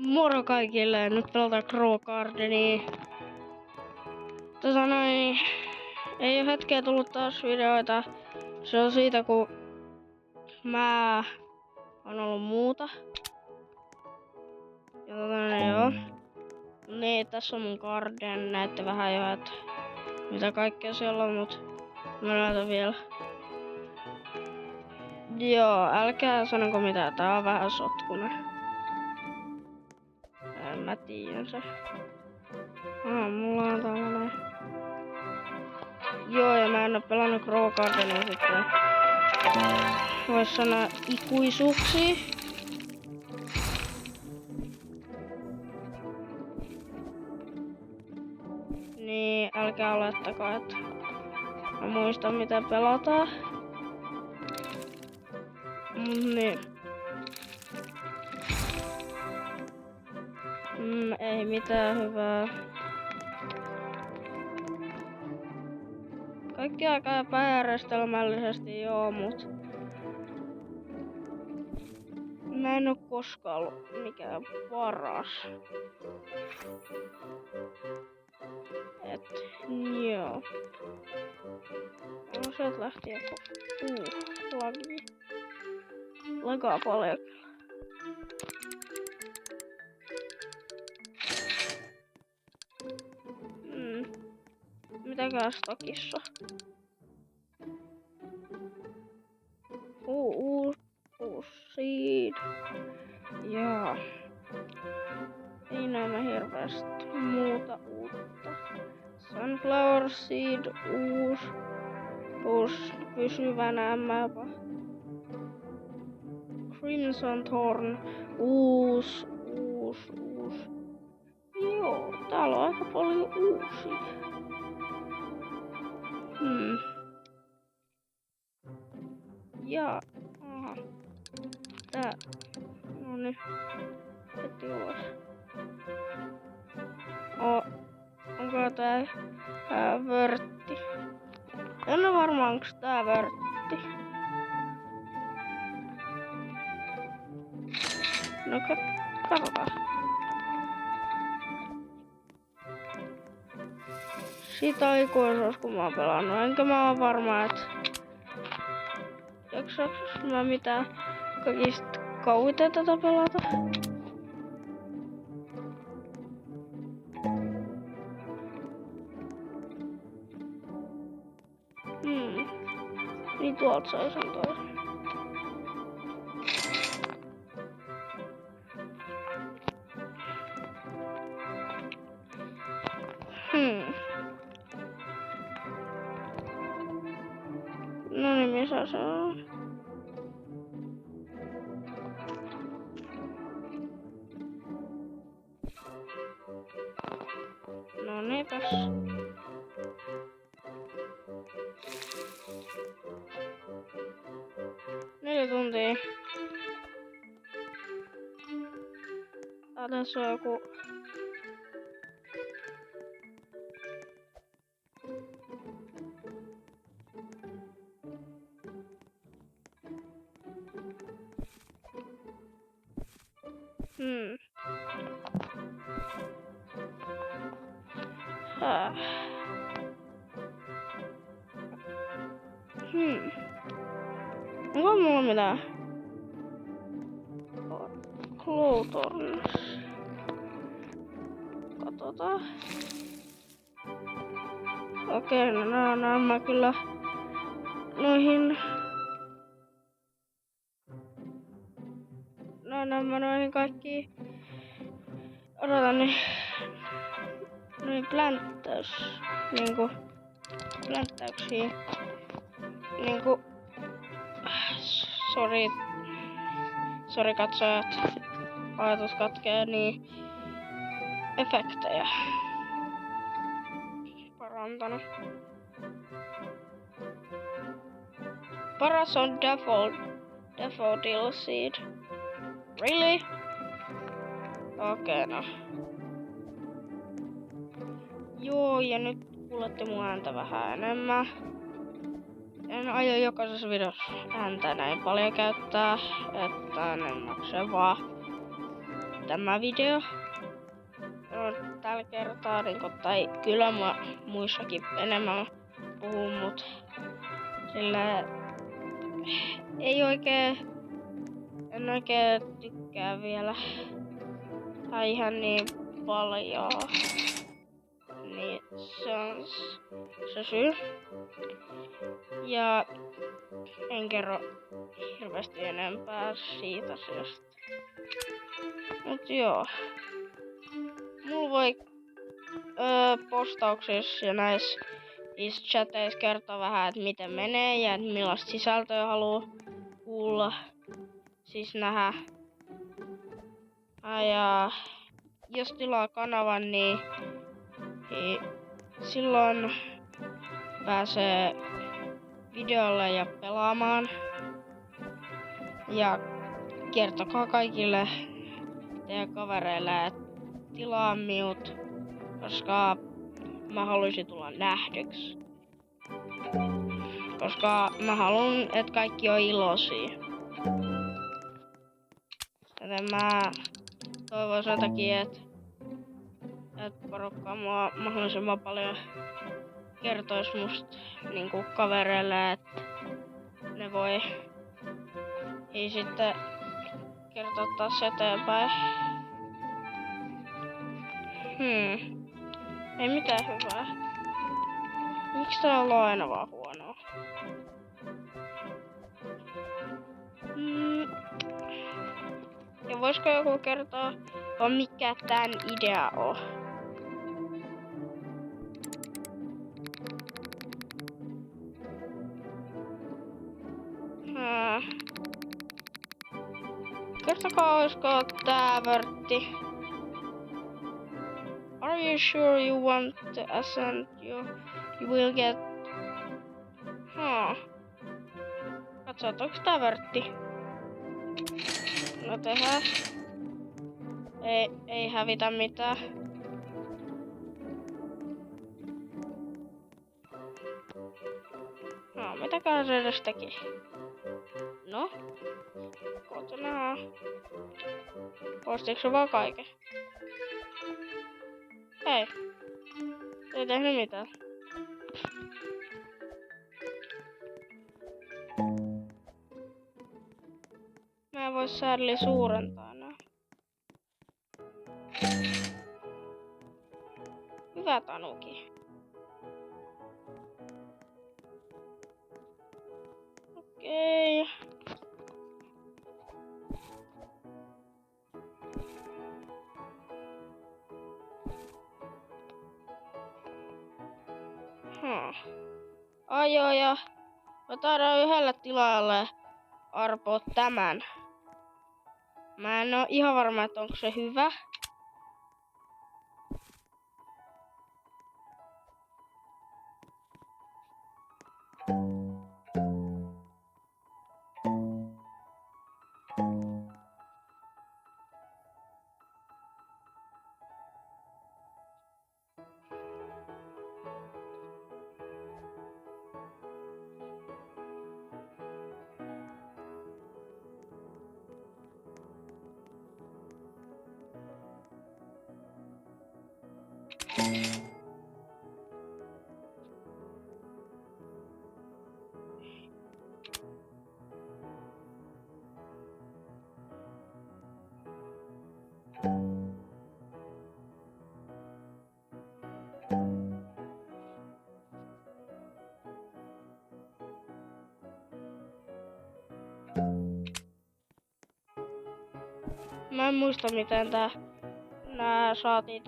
Moro kaikille, nyt pelataan Crow Gardenia. Ei oo hetkeä tullut taas videoita. Se on siitä kun mä on ollut muuta. Ja joo. Niin, tässä on mun garden, näette vähän jo, että mitä kaikkea siellä on, mut mä näytän vielä. Joo, älkää sanoko mitään, tää on vähän sotkunen. En mä tiedä se. Mulla on tällainen. Joo, ja mä en oo pelannut Crow Gardenia sitten. Vois sanoa ikuisuuksia. Niin, älkää olettako, että mä muistan mitä pelataan. Niin. Ei mitään hyvää. Kaikki aika epäjärjestelmällisesti joo, mut mä en oo koskaan ollut mikään paras. Joo. No sieltä lähti joku lagi. Lagaa paljon. Mitäkään stokissa? Uusi seed. Jaa. Ei näemmä hirveästi muuta uutta. Sunflower seed, uusi pysyvä näemmä jopa. Crimson Thorn, uusi. Joo, täällä on aika paljon uusia. Ja, aha. Tää. Noniin. Heti ulos. Onko tää vörtti? En oo varma onks tää vörtti. No katsotaan. Siitä ikuisuus kun mä oon pelannut. Enkä mä oo varma et jaksaaks mä mitään kaikista kauiten tätä pelata. Niin tuolta sai sen toisen. Noniin, missä se on? Noniinpäs. Neljä tuntia. Tässä on joku. Onko mulla mitään? Clowthorns. Katsotaan. Okei, no mä kyllä noihin. Mä noihin kaikkiin. Odotan noihin plänttäyksiin. Sori katsojat. Ajatus katkee, niin efektejä parantanut. Paras on Daffodil Seed. Really? Okei, no. Joo, ja nyt kuulette mun ääntä vähän enemmän. En aio jokaisessa videossa ääntä näin paljon käyttää, että en maksa vaan tämä video. Tällä kertaa, tai kyllä mä muissakin enemmän puhun, mut sillä en oikein tykkää vielä. Tai ihan niin paljon. Niin se on se syy. Ja en kerro hirveästi enempää siitä asiasta. Mut joo. Mulla voi postauksissa ja näissä chateissa kertoa vähän, että miten menee ja että millaista sisältöä haluaa kuulla. Siis nähdä. Ja jos tilaa kanavan, niin silloin pääsee videolle ja pelaamaan. Ja kertokaa kaikille teidän kavereille, että tilaa minut, koska mä haluaisin tulla nähdyksi. Koska mä haluan, että kaikki on iloisia. Joten mä toivon sen takia, että porukka mua mahdollisimman paljon kertois musta niinku kavereille, että ne voi sitten kertoa taas eteenpäin. Ei mitään hyvää. Miksi tää on aina vaan huonoa? Ja voisiko joku kertoa, mikä tän idea on? Kertokaa, olisiko tää vörtti? Are you sure you want to ascend? You will get... Katsotaan, onko tää vörtti? No tehdään. Ei hävitä mitään. No, mitäkään se edes teki? No? Kotona. Postiko se vaan kaiken? Ei tehnyt mitään. Mä en voi säädellä suurentaa enää. Hyvä Tanuki. Okei. Ai joo, ja mä taidan yhdelle tilaajalle arpoa tämän. Mä en oo ihan varma, että onko se hyvä. Mä en muista miten nää saatiin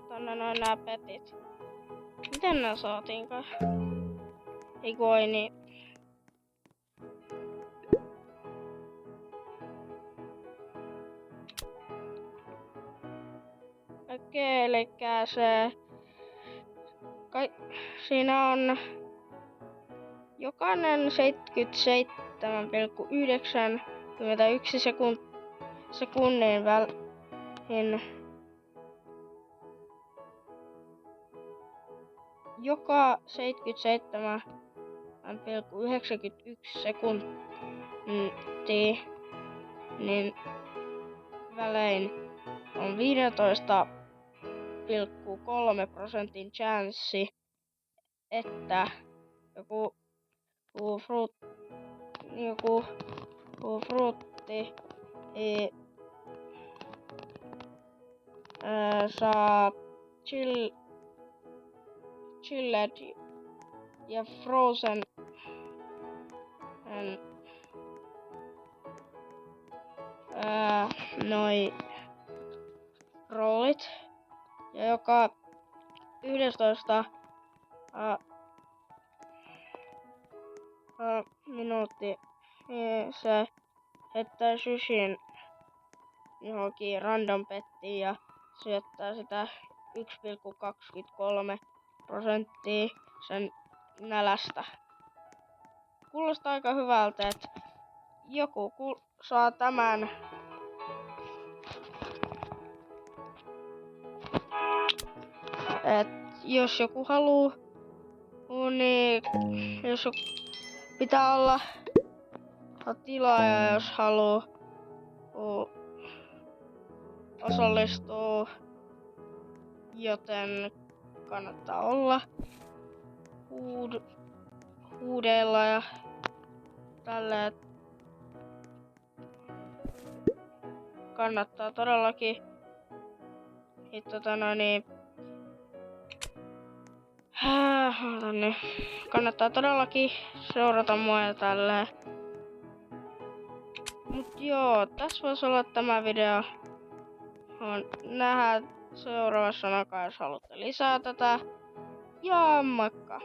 tonne noin nää petit. Miten nää saatiinkaan? Ei voi niin. Okei, elikkä se... Siinä on... Jokainen 77,91 sekunnin välein. Joka 77,91 sekuntia, niin välein on 15,3% chanssi, että joku fruutti saa chilled ja frozen noi rollit. Ja joka 11 minuutti se heittää sushin johonkin random pettiin ja syöttää sitä 1,23% sen nälästä. Kuulostaa aika hyvältä, että joku saa tämän jos joku haluu, niin jos pitää olla tilaaja, jos haluu osallistua, joten kannattaa olla huudeilla ja tällä kannattaa todellakin kannattaa todellakin seurata mua ja tälleen. Mut joo, tässä voisi olla tämä video. Nähdään seuraavassa nakaan, jos haluatte lisää tätä. Ja moikka!